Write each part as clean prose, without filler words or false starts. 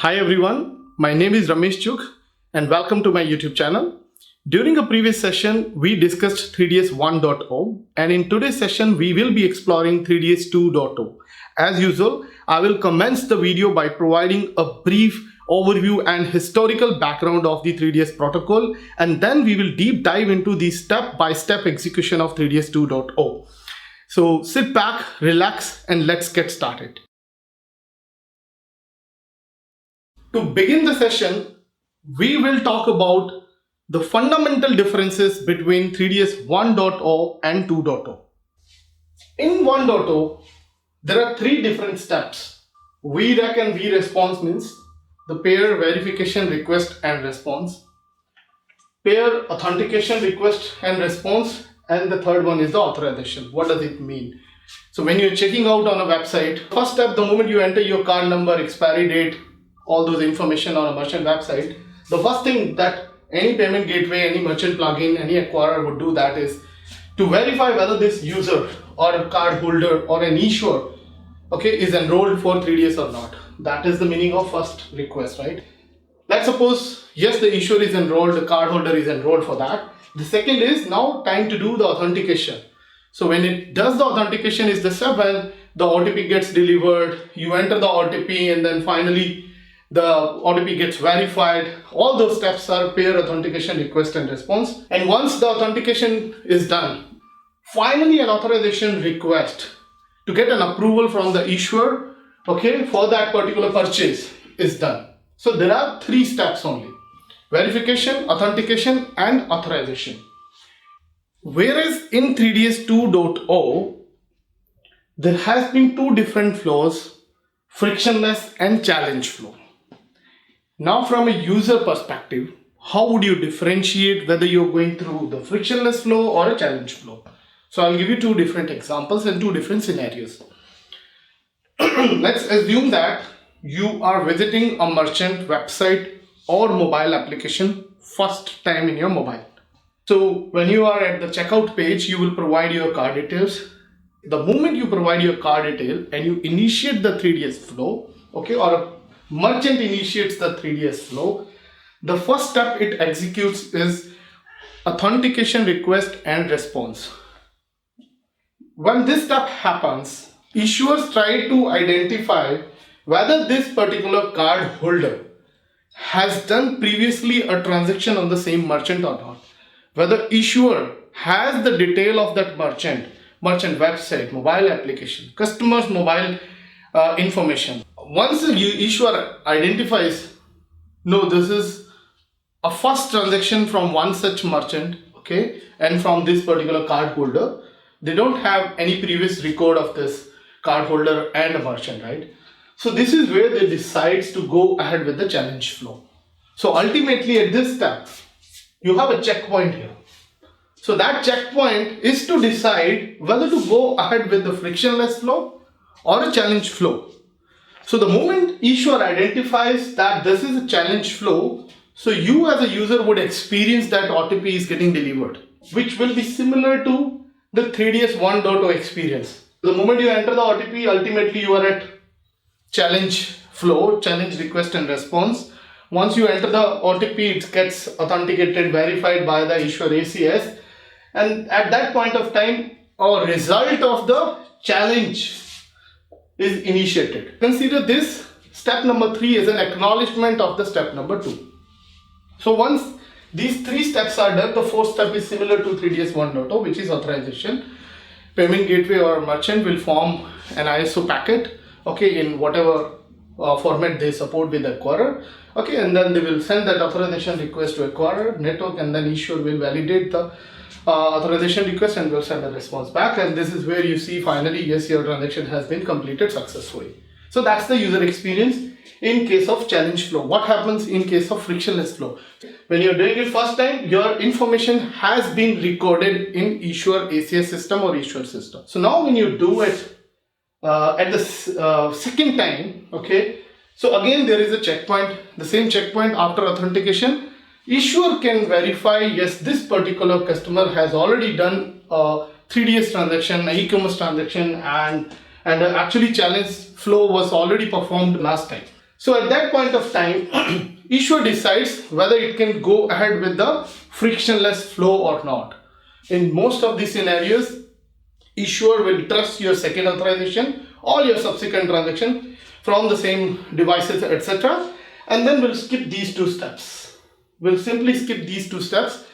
Hi everyone, my name is Ramesh Chuk and welcome to my YouTube channel. During a previous session, we discussed 3DS 1.0 and in today's session, we will be exploring 3DS 2.0. As usual, I will commence the video by providing a brief overview and historical background of the 3DS protocol, and then we will deep dive into the step-by-step execution of 3DS 2.0. So sit back, relax, and let's get started. To begin the session, we will talk about the fundamental differences between 3DS 1.0 and 2.0. In 1.0, there are three different steps. VREC and VResponse means the pair verification request and response, pair authentication request and response, and the third one is the authorization. What does it mean? So when you're checking out on a website, first step, the moment you enter your card number, expiry date, all those information on a merchant website, the first thing that any payment gateway, any merchant plugin, any acquirer would do that is to verify whether this user or a card holder or an issuer is enrolled for 3DS or not. That is the meaning of first request, right? Let's suppose, yes, the issuer is enrolled, the card holder is enrolled for that. The second is now time to do the authentication. So when it does the authentication is the step when the OTP gets delivered, you enter the OTP and then finally the OTP gets verified. All those steps are pair authentication request and response. And once the authentication is done, finally an authorization request to get an approval from the issuer for that particular purchase is done. So there are three steps only: verification, authentication, and authorization. Whereas in 3DS 2.0, there has been two different flows: frictionless and challenge flow. Now from a user perspective, how would you differentiate whether you're going through the frictionless flow or a challenge flow? So I'll give you two different examples and two different scenarios. Let's assume that you are visiting a merchant website or mobile application first time in your mobile. So when you are at the checkout page, you will provide your card details. The moment you provide your card detail and you initiate the 3DS flow, or a merchant initiates the 3DS flow, the first step it executes is authentication request and response. When this step happens, issuers try to identify whether this particular card holder has done previously a transaction on the same merchant or not, whether issuer has the detail of that merchant website, mobile application, customer's mobile information. Once the issuer identifies, no, this is a first transaction from one such merchant, and from this particular card holder, they don't have any previous record of this card holder and a merchant, right? So this is where they decide to go ahead with the challenge flow. So ultimately at this step, you have a checkpoint here. So that checkpoint is to decide whether to go ahead with the frictionless flow or a challenge flow. So the moment issuer identifies that this is a challenge flow, so you as a user would experience that OTP is getting delivered, which will be similar to the 3DS 1.0 experience. The moment you enter the OTP, ultimately you are at challenge flow, challenge request and response. Once you enter the OTP, it gets authenticated, verified by the issuer ACS, and at that point of time, a result of the challenge is initiated. Consider this step number 3 as an acknowledgement of the step number 2. So once these three steps are done, the fourth step is similar to 3DS 1.0, which is authorization. Payment gateway or merchant will form an ISO packet, in whatever format they support with the acquirer, and then they will send that authorization request to acquirer network, and then issuer will validate the authorization request and will send a response back. And this is where you see finally, yes, your transaction has been completed successfully. So that's the user experience in case of challenge flow. What happens in case of frictionless flow? When you're doing it first time, your information has been recorded in issuer ACS system or issuer system. So now when you do it at the second time, so again there is a checkpoint, the same checkpoint after authentication. Issuer can verify, yes, this particular customer has already done a 3DS transaction, an e-commerce transaction, and actually challenge flow was already performed last time. So at that point of time, issuer decides whether it can go ahead with the frictionless flow or not. In most of these scenarios, issuer will trust your second authorization, all your subsequent transaction from the same devices, etc. And then we'll skip these two steps. We'll simply skip these two steps.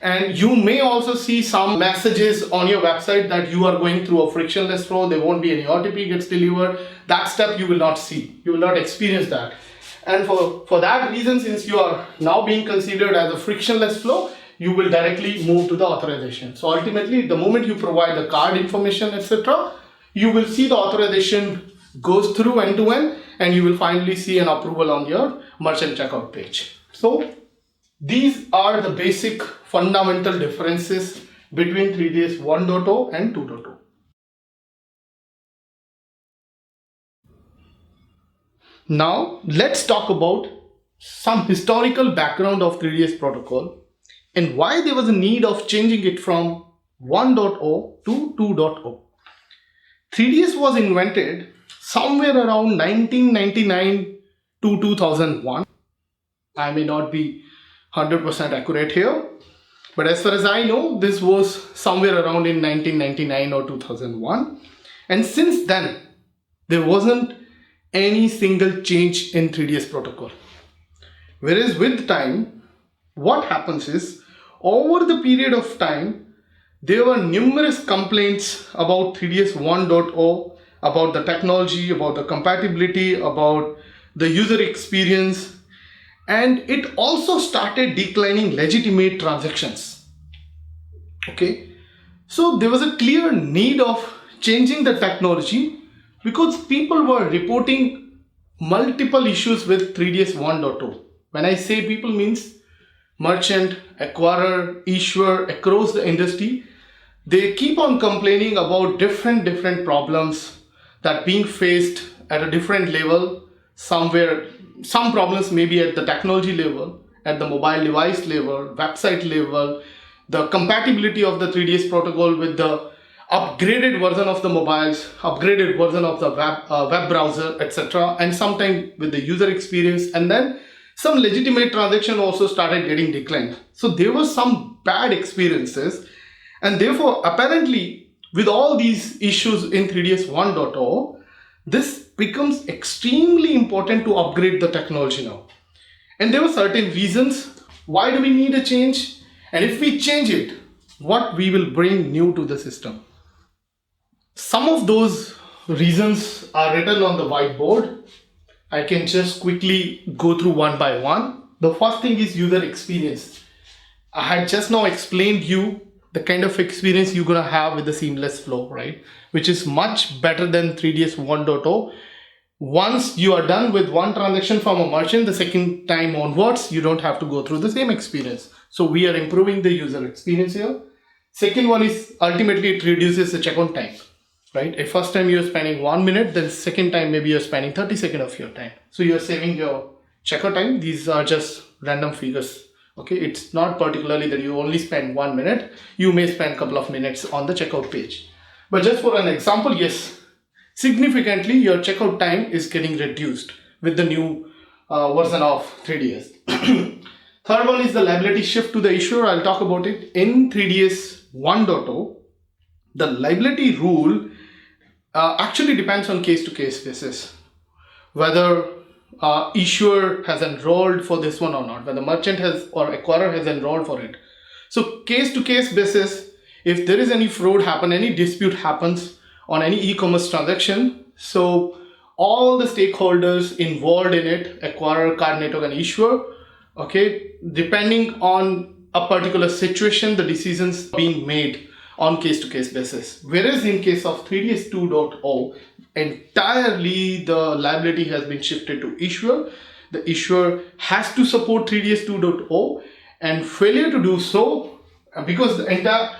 And you may also see some messages on your website that you are going through a frictionless flow. There won't be any OTP gets delivered. That step you will not see. You will not experience that. And for that reason, since you are now being considered as a frictionless flow, you will directly move to the authorization. So ultimately, the moment you provide the card information, etc., you will see the authorization goes through end to end, and you will finally see an approval on your merchant checkout page. So these are the basic fundamental differences between 3DS 1.0 and 2.0. Now let's talk about some historical background of 3DS protocol and why there was a need of changing it from 1.0 to 2.0. 3DS was invented somewhere around 1999 to 2001. I may not be 100% accurate here, but as far as I know, this was somewhere around in 1999 or 2001. And since then, there wasn't any single change in 3DS protocol. Whereas with time, what happens is, over the period of time, there were numerous complaints about 3DS 1.0, about the technology, about the compatibility, about the user experience, and it also started declining legitimate transactions. Okay, so there was a clear need of changing the technology because people were reporting multiple issues with 3DS 1.0. When I say people means merchant, acquirer, issuer across the industry, they keep on complaining about different problems that being faced at a different level. Somewhere, some problems may be at the technology level, at the mobile device level, website level, the compatibility of the 3DS protocol with the upgraded version of the mobiles, upgraded version of the web browser, etc. And sometimes with the user experience, and then some legitimate transaction also started getting declined. So there were some bad experiences, and therefore apparently with all these issues in 3DS 1.0, this becomes extremely important to upgrade the technology now. And there were certain reasons why do we need a change, and if we change it, what we will bring new to the system. Some of those reasons are written on the whiteboard. I can just quickly go through one by one. The first thing is user experience. I had just now explained you the kind of experience you're gonna have with the seamless flow, right? Which is much better than 3DS 1.0. Once you are done with one transaction from a merchant, the second time onwards, you don't have to go through the same experience. So we are improving the user experience here. Second one is ultimately it reduces the checkout time, right? If first time you're spending 1 minute, then second time maybe you're spending 30 seconds of your time. So you're saving your checkout time. These are just random figures. Okay, it's not particularly that you only spend 1 minute. You may spend a couple of minutes on the checkout page. But just for an example, yes, significantly your checkout time is getting reduced with the new version of 3DS. Third one is the liability shift to the issuer. I'll talk about it. In 3DS 1.0, the liability rule actually depends on case-to-case basis. Whether issuer has enrolled for this one or not, whether merchant has or acquirer has enrolled for it. So case-to-case basis, if there is any fraud happen, any dispute happens on any e-commerce transaction, so all the stakeholders involved in it, acquirer, card network, and issuer, okay, depending on a particular situation, the decisions being made on case-to-case basis. Whereas in case of 3DS 2.0, entirely the liability has been shifted to issuer. The issuer has to support 3DS 2.0, and failure to do so, because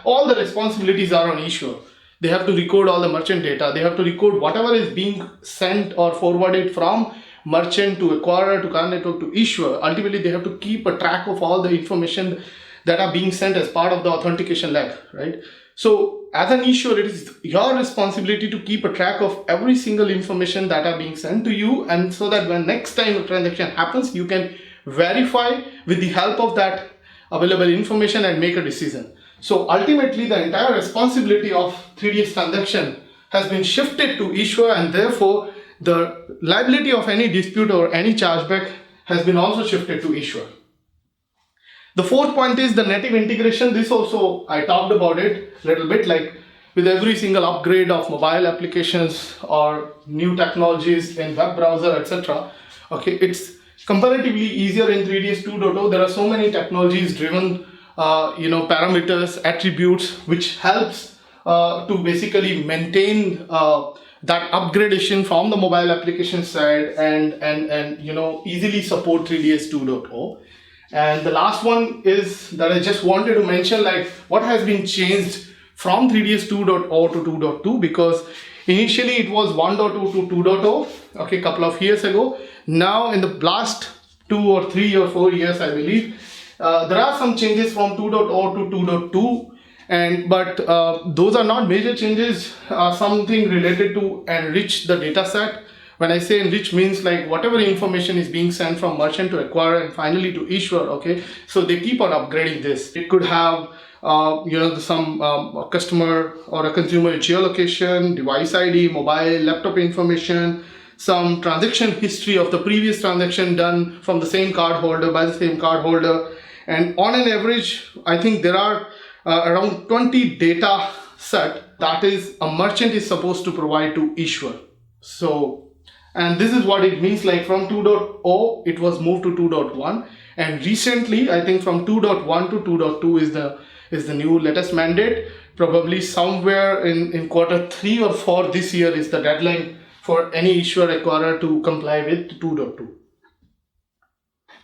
all the responsibilities are on issuer. They have to record all the merchant data. They have to record whatever is being sent or forwarded from merchant to acquirer to card network to issuer. Ultimately, they have to keep a track of all the information that are being sent as part of the authentication leg, right? So as an issuer, it is your responsibility to keep a track of every single information that are being sent to you, and so that when next time a transaction happens, you can verify with the help of that available information and make a decision. So ultimately, the entire responsibility of 3DS transaction has been shifted to issuer, and therefore the liability of any dispute or any chargeback has been also shifted to issuer. The fourth point is the native integration. This also I talked about it a little bit, like with every single upgrade of mobile applications or new technologies in web browser, etc. Okay, it's comparatively easier in 3DS 2.0. There are so many technologies driven, parameters, attributes, which helps to basically maintain that upgradation from the mobile application side and easily support 3DS 2.0. And the last one is that I just wanted to mention, like, what has been changed from 3DS 2.0 to 2.2, because initially it was 1.2 to 2.0, okay, a couple of years ago. Now in the last 2 or 3 or 4 years, I believe, there are some changes from 2.0 to 2.2, but those are not major changes, something related to enrich the data set. When I say enrich, means like whatever information is being sent from merchant to acquirer and finally to issuer, okay, so they keep on upgrading this. It could have some customer or a consumer geolocation, device ID, mobile, laptop information, some transaction history of the previous transaction done from the same card holder by the same card holder. And on an average, I think there are around 20 data set that is a merchant is supposed to provide to issuer. So, and this is what it means, like from 2.0 it was moved to 2.1, and recently I think from 2.1 to 2.2 is the new latest mandate. Probably somewhere in quarter 3 or 4 this year is the deadline for any issuer acquirer to comply with 2.2.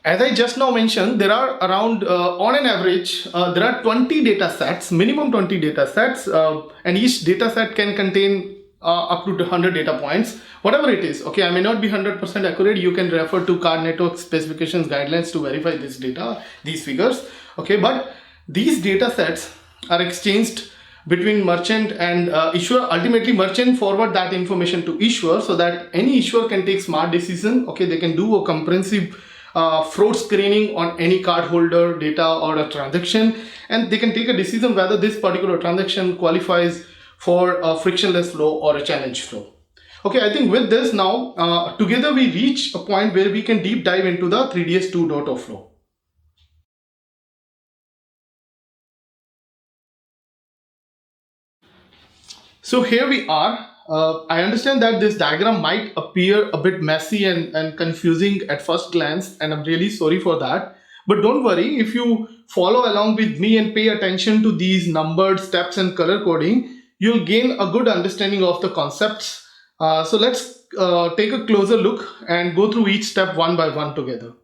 As I just now mentioned, there are around, on an average, there are 20 data sets, minimum 20 data sets, and each data set can contain up to 100 data points, whatever it is. Okay, I may not be 100% accurate. You can refer to card network specifications guidelines to verify this data, these figures. Okay, but these data sets are exchanged between merchant and issuer. Ultimately, merchant forward that information to issuer so that any issuer can take smart decision. Okay, they can do a comprehensive fraud screening on any cardholder data or a transaction, and they can take a decision whether this particular transaction qualifies for a frictionless flow or a challenge flow. Okay, I think with this now, together we reach a point where we can deep dive into the 3DS 2.0 flow. So here we are. I understand that this diagram might appear a bit messy and confusing at first glance, and I'm really sorry for that. But don't worry, if you follow along with me and pay attention to these numbered steps and color coding, you'll gain a good understanding of the concepts. So let's take a closer look and go through each step one by one together.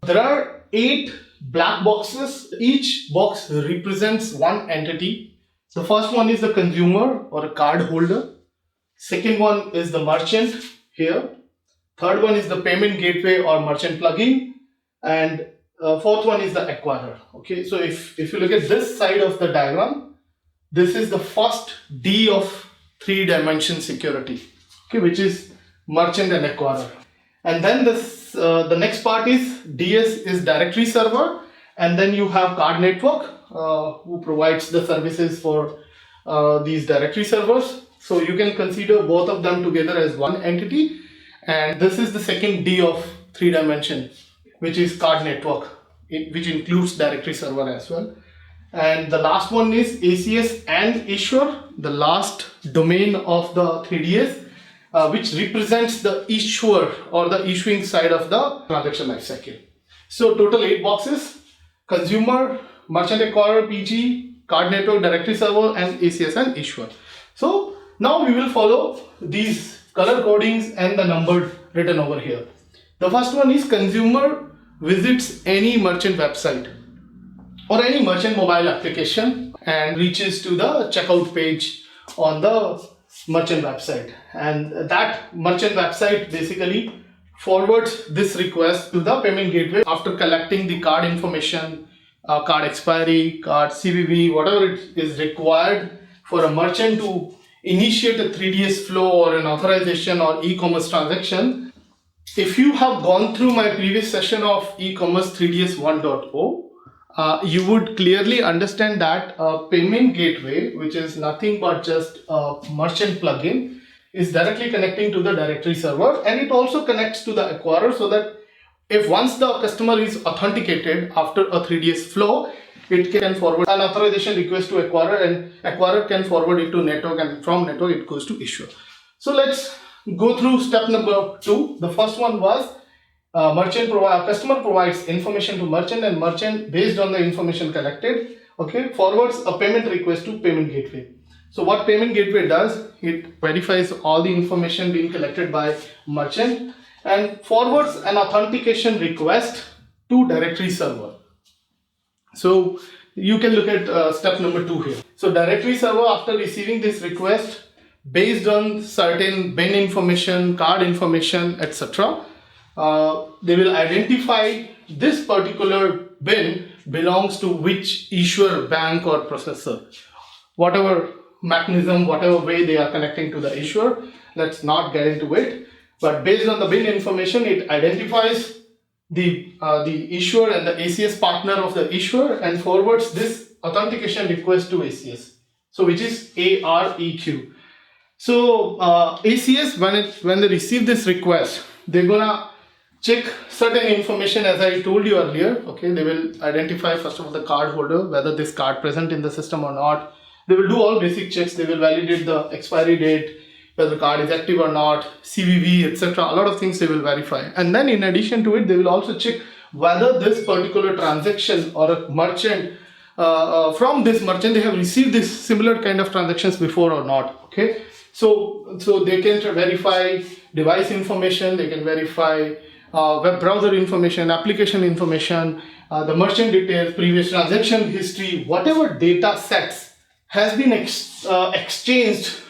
There are 8 black boxes. Each box represents one entity. The first one is the consumer or a card holder. Second one is the merchant here. Third one is the payment gateway or merchant plugin. And fourth one is the acquirer. Okay, so if you look at this side of the diagram, this is the first D of 3-dimension security, okay, which is merchant and acquirer. And then this the next part is DS is directory server, and then you have card network who provides the services for these directory servers. So you can consider both of them together as one entity. And this is the second D of 3-dimension, which is card network, which includes directory server as well. And the last one is ACS and issuer, the last domain of the 3DS, which represents the issuer or the issuing side of the transaction lifecycle. So total 8 boxes: consumer, merchant acquirer, PG, card network, directory server, and ACS and issuer. So now we will follow these color codings and the number written over here. The first one is consumer visits any merchant website or any merchant mobile application and reaches to the checkout page on the merchant website, and that merchant website basically forwards this request to the payment gateway after collecting the card information, card expiry, card CVV, whatever it is required for a merchant to initiate a 3DS flow or an authorization or e-commerce transaction. If you have gone through my previous session of e-commerce 3DS 1.0, you would clearly understand that a payment gateway, which is nothing but just a merchant plugin, is directly connecting to the directory server, and it also connects to the acquirer, so that if once the customer is authenticated after a 3DS flow, it can forward an authorization request to acquirer, and acquirer can forward it to network, and from network it goes to issuer. So let's go through step number 2. The first one was customer provides information to merchant, and merchant, based on the information collected, forwards a payment request to payment gateway. So what payment gateway does, it verifies all the information being collected by merchant and forwards an authentication request to directory server. So you can look at step number 2 here. So directory server, after receiving this request, based on certain bin information, card information, etc., they will identify this particular bin belongs to which issuer, bank or processor. Whatever mechanism, whatever way they are connecting to the issuer, let's not get into it. But based on the bin information, it identifies the issuer and the ACS partner of the issuer and forwards this authentication request to ACS. So which is AREQ. So ACS, when they receive this request, they're gonna check certain information, as I told you earlier. They will identify first of all the card holder, whether this card present in the system or not. They will do all basic checks. They will validate the expiry date, whether the card is active or not, CVV, etc. A lot of things they will verify. And then in addition to it, they will also check whether this particular transaction or a merchant, from this merchant, they have received this similar kind of transactions before or not. So they can verify device information, they can verify web browser information, application information, the merchant details, previous transaction history, whatever data sets has been exchanged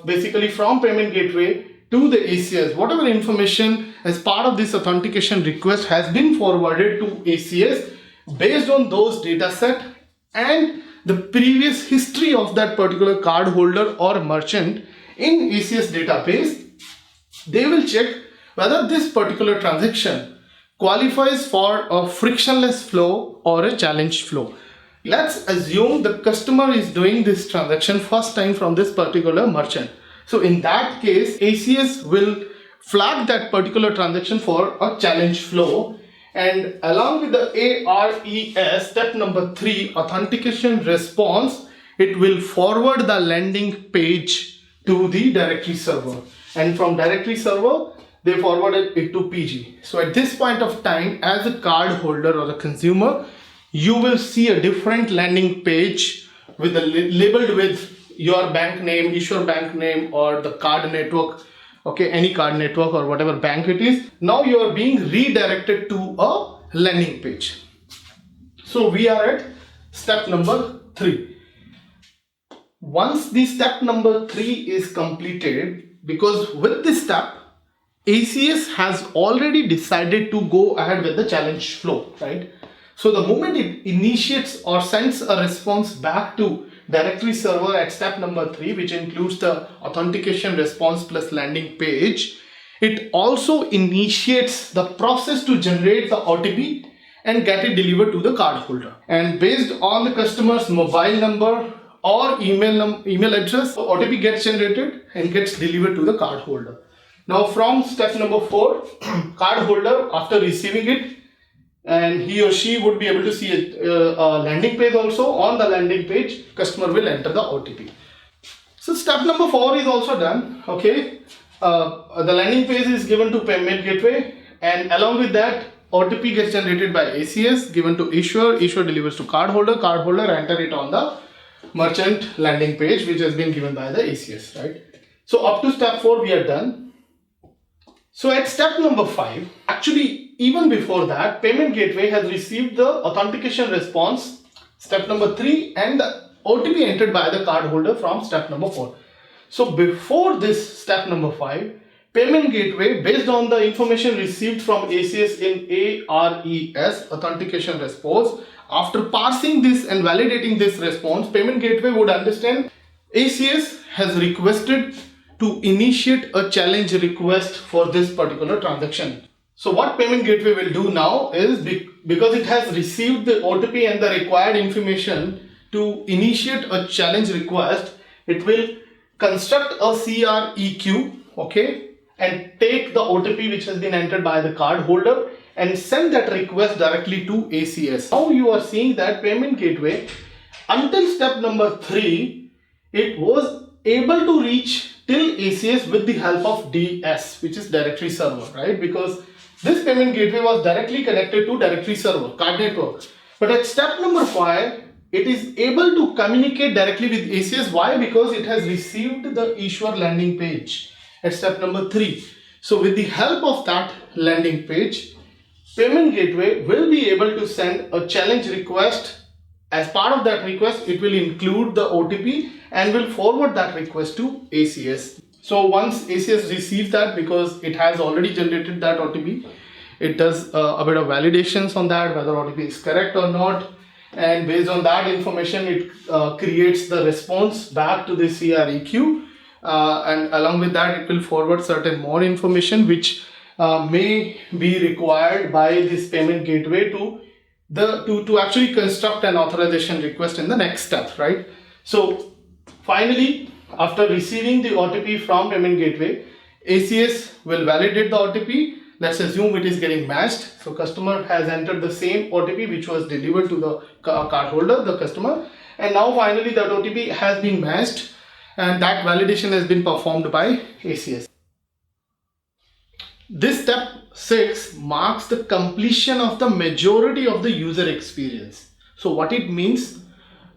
basically from payment gateway to the ACS. Whatever information as part of this authentication request has been forwarded to ACS based on those data set and the previous history of that particular card holder or merchant in ACS database. They will check whether this particular transaction qualifies for a frictionless flow or a challenge flow. Let's assume the customer is doing this transaction first time from this particular merchant. So in that case, ACS will flag that particular transaction for a challenge flow, and along with the ARES, step number 3, authentication response, it will forward the landing page to the directory server, and from directory server they forwarded it to PG. So at this point of time, as a card holder or a consumer, you will see a different landing page with labeled with your bank name, issuer bank name, or the card network, any card network or whatever bank it is. Now you are being redirected to a landing page. So we are at step number 3. Once the step number 3 is completed, because with this step, ACS has already decided to go ahead with the challenge flow, right? So the moment it initiates or sends a response back to directory server at step number 3, which includes the authentication response plus landing page, it also initiates the process to generate the OTP and get it delivered to the card holder. And based on the customer's mobile number or email address, the OTP gets generated and gets delivered to the card holder. Now from step number 4, card holder, after receiving it, and he or she would be able to see a landing page also. On the landing page, customer will enter the OTP. So step number 4 is also done. The landing page is given to payment gateway, and along with that, OTP gets generated by ACS, given to issuer delivers to card holder enter it on the merchant landing page, which has been given by the ACS, right? So up to step 4 we are done. So at step number 5, actually even before that, payment gateway has received the authentication response, step number 3, and the OTP entered by the card holder from step number 4. So before this step number 5, payment gateway, based on the information received from ACS in ARES, authentication response, After parsing this and validating this response, payment gateway would understand ACS has requested to initiate a challenge request for this particular transaction. So what payment gateway will do now is, because it has received the OTP and the required information to initiate a challenge request, it will construct a CREQ, okay, and take the OTP which has been entered by the card holder and send that request directly to ACS. Now you are seeing that payment gateway, until step number 3, it was able to reach till ACS with the help of DS, which is directory server, right? Because this payment gateway was directly connected to directory server, card network. But at step number 5, it is able to communicate directly with ACS. Why? Because it has received the issuer landing page at step number 3. So with the help of that landing page, payment gateway will be able to send a challenge request. As part of that request, it will include the OTP and will forward that request to ACS. So once ACS receives that, because it has already generated that OTP, it does a bit of validations on that, whether OTP is correct or not. And based on that information, it creates the response back to the CREQ. And along with that, it will forward certain more information which may be required by this payment gateway to actually construct an authorization request in the next step, right? So finally, after receiving the OTP from payment gateway, ACS will validate the OTP. Let's assume it is getting matched. So customer has entered the same OTP which was delivered to the card holder, the customer. And now finally that OTP has been matched and that validation has been performed by ACS. This step 6 marks the completion of the majority of the user experience. So what it means,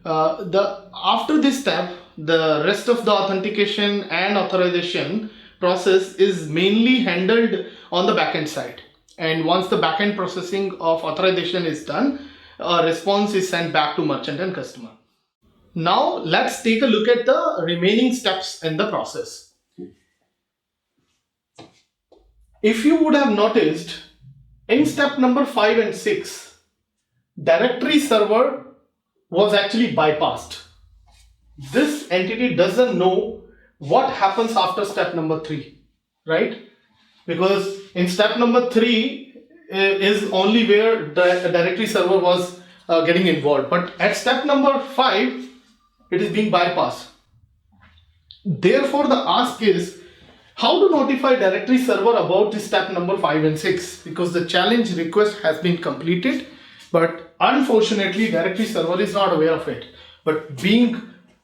after this step, the rest of the authentication and authorization process is mainly handled on the backend side. And once the backend processing of authorization is done, a response is sent back to merchant and customer. Now let's take a look at the remaining steps in the process. If you would have noticed, in step number 5 and 6, directory server was actually bypassed. This entity doesn't know what happens after step number 3, right? Because in step number 3 is only where the directory server was getting involved. But at step number 5, it is being bypassed. Therefore, the ask is, how to notify directory server about this step number 5 and 6? Because the challenge request has been completed, but unfortunately directory server is not aware of it. But being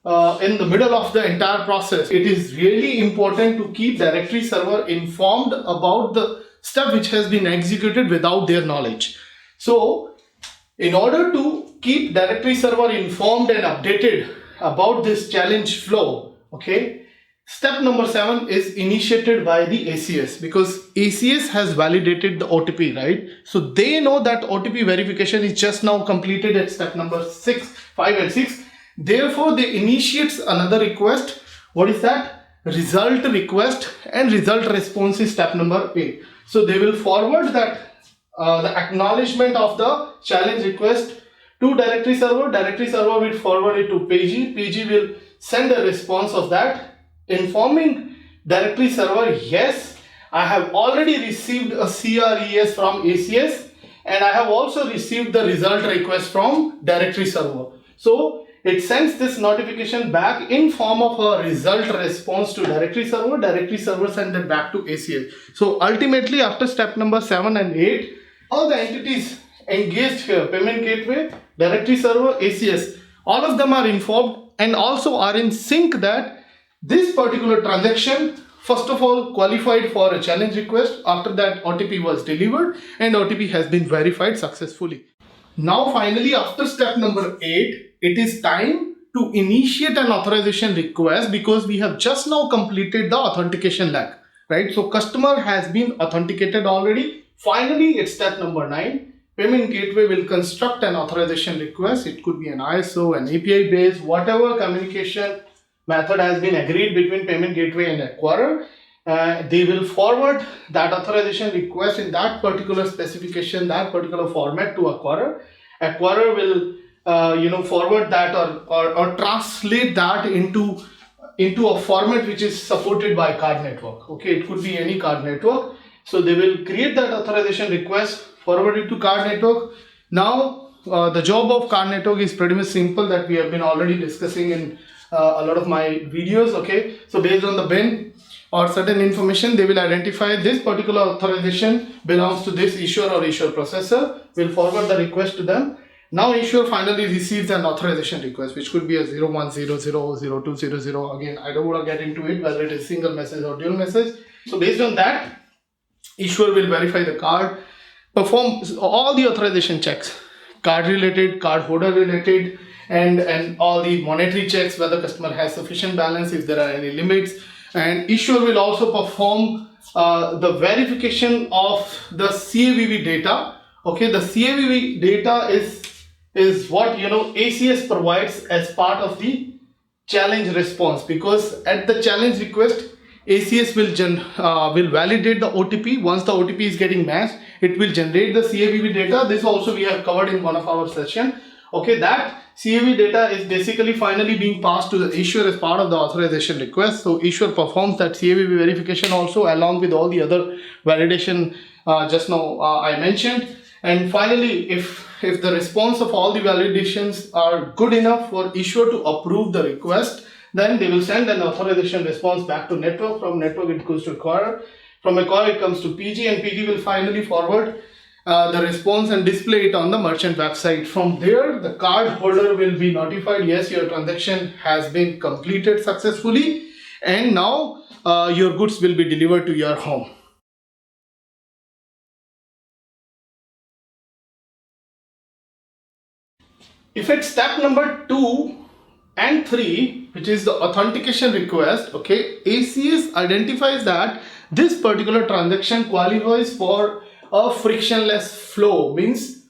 in the middle of the entire process, it is really important to keep directory server informed about the step which has been executed without their knowledge. So in order to keep directory server informed and updated about this challenge flow, okay, step number 7 is initiated by the ACS, because ACS has validated the OTP, right? So they know that OTP verification is just now completed at step number 6, 5 and 6. Therefore, they initiate another request. What is that? Result request and result response is step number 8. So they will forward that the acknowledgement of the challenge request to directory server. Directory server will forward it to PG. PG will send a response of that, informing directory server, yes, I have already received a CRES from ACS and I have also received the result request from directory server. So it sends this notification back in form of a result response to directory server sends it back to ACS. So ultimately, after step number 7 and 8, all the entities engaged here, payment gateway, directory server, ACS, all of them are informed and also are in sync that this particular transaction, first of all, qualified for a challenge request. After that, OTP was delivered and OTP has been verified successfully. Now finally, after step number 8, it is time to initiate an authorization request, because we have just now completed the authentication lag, right? So customer has been authenticated already. Finally, it's step number 9. Payment gateway will construct an authorization request. It could be an ISO, an API based, whatever communication method has been agreed between payment gateway and acquirer. They will forward that authorization request in that particular specification, that particular format to acquirer. acquirer will forward that or translate that into a format which is supported by card network. Okay, it could be any card network. So they will create that authorization request, forward it to card network. Now the job of card network is pretty much simple, that we have been already discussing in a lot of my videos. Okay, so based on the bin or certain information, they will identify this particular authorization belongs to this issuer or issuer processor, will forward the request to them. Now issuer finally receives an authorization request, which could be a 0100 0200. Again, I don't want to get into it whether it is single message or dual message. So based on that, issuer will verify the card, perform all the authorization checks, card related, card holder related, and all the monetary checks, whether customer has sufficient balance, if there are any limits. And issuer will also perform the verification of the CAVV data. Okay, the CAVV data is what ACS provides as part of the challenge response, because at the challenge request, ACS will validate the OTP. Once the OTP is getting matched, it will generate the CAVV data. This also we have covered in one of our sessions. Okay, that CAVV data is basically finally being passed to the issuer as part of the authorization request. So issuer performs that CAVV verification also, along with all the other validation just now I mentioned. And finally, if the response of all the validations are good enough for issuer to approve the request, then they will send an authorization response back to network. From network it goes to acquirer. From acquirer it comes to PG, and PG will finally forward the response and display it on the merchant website. From there, the card holder will be notified, yes, your transaction has been completed successfully, and now your goods will be delivered to your home. If it's step number 2 and 3, which is the authentication request, okay, ACS identifies that this particular transaction qualifies for a frictionless flow. Means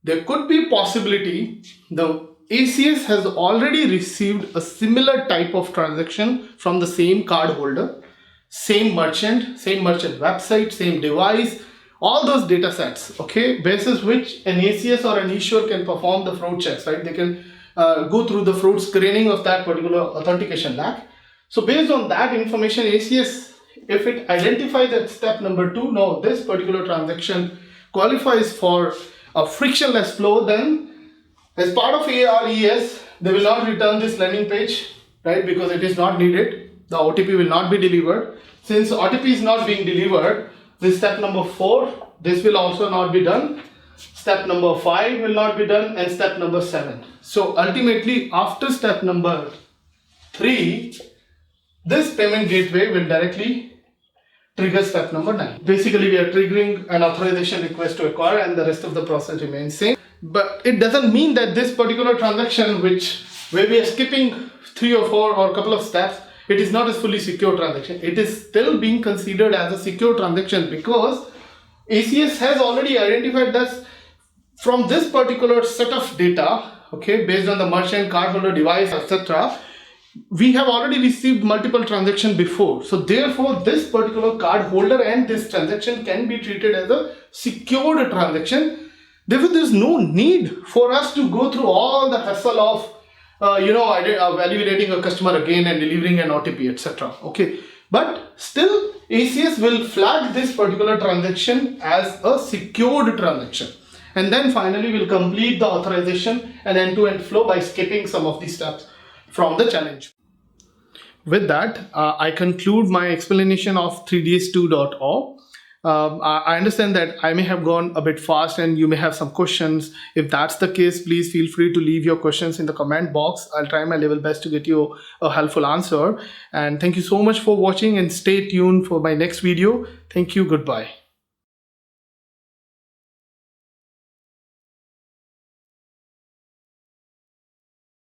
there could be possibility the ACS has already received a similar type of transaction from the same card holder, same merchant website, same device, all those data sets, okay, basis which an ACS or an issuer can perform the fraud checks, right? They can go through the fraud screening of that particular authentication layer. So based on that information, ACS, if it identifies at step number 2, no, this particular transaction qualifies for a frictionless flow, then as part of ARES, they will not return this landing page, right? Because it is not needed. The OTP will not be delivered. Since OTP is not being delivered, this step number 4, this will also not be done. Step number 5 will not be done, and step number 7. So ultimately, after step number 3, this payment gateway will directly trigger step number 9. Basically, we are triggering an authorization request to acquire, and the rest of the process remains same. But it doesn't mean that this particular transaction, where we are skipping 3 or 4 or a couple of steps, it is not a fully secure transaction. It is still being considered as a secure transaction, because ACS has already identified that from this particular set of data, okay, based on the merchant, cardholder, device, etc., we have already received multiple transactions before. So therefore, this particular card holder and this transaction can be treated as a secured transaction. Therefore, there is no need for us to go through all the hassle of validating a customer again and delivering an OTP, etc. Okay, but still ACS will flag this particular transaction as a secured transaction, and then finally will complete the authorization and end-to-end flow by skipping some of the steps from the challenge. With that, I conclude my explanation of 3DS 2.0. I understand that I may have gone a bit fast and you may have some questions. If that's the case, please feel free to leave your questions in the comment box. I'll try my level best to get you a helpful answer. And thank you so much for watching, and stay tuned for my next video. Thank you. Goodbye.